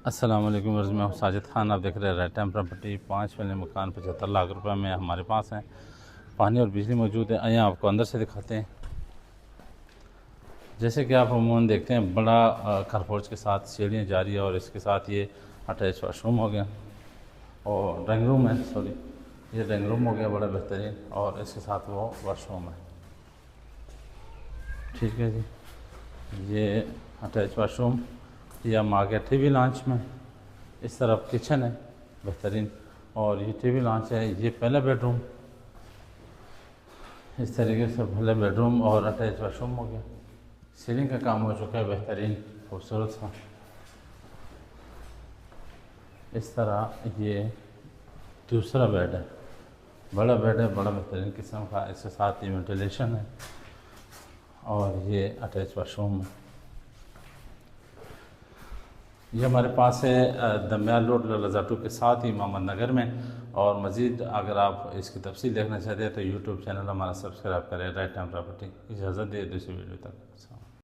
अस्सलाम वालेकुम वर्ज़, मैं हूँ साजिद खान। आप देख रहे हैं राइट टाइम प्रॉपर्टी। 5 वाले मकान 75 लाख रुपए में हमारे पास हैं। पानी और बिजली मौजूद है। आइए आपको अंदर से दिखाते हैं। जैसे कि आप अमूमन देखते हैं, बड़ा कारपोर्च के साथ सीढ़ियाँ जा रही है और इसके साथ ये अटैच वाशरूम हो गया और ड्राइंग रूम है। सॉरी, ये ड्राइंग रूम हो गया बड़ा बेहतरीन, और इसके साथ वो वाशरूम है। ठीक है जी, ये अटैच वाशरूम। ये हम आ गया टीवी लॉन्च में। इस तरफ किचन है बेहतरीन, और ये टीवी लॉन्च है। ये पहला बेडरूम, इस तरीके से पहला बेडरूम और अटैच वाशरूम हो गया। सीलिंग का काम हो चुका है बेहतरीन खूबसूरत सा। इस तरह ये दूसरा बेड है, बड़ा बेड है, बड़ा बेहतरीन किस्म का। इसके साथ ही वेंटिलेशन है और ये अटैच वाशरूम है। ये हमारे पास है दमियाल रोड लजाटू के साथ ही मोहम्मद नगर में। और मज़ीद अगर आप इसकी तफसील देखना चाहते हैं तो यूट्यूब चैनल हमारा सब्सक्राइब करें, राइट टाइम प्रॉपर्टी। इजाज़त दे दूसरी वीडियो तक।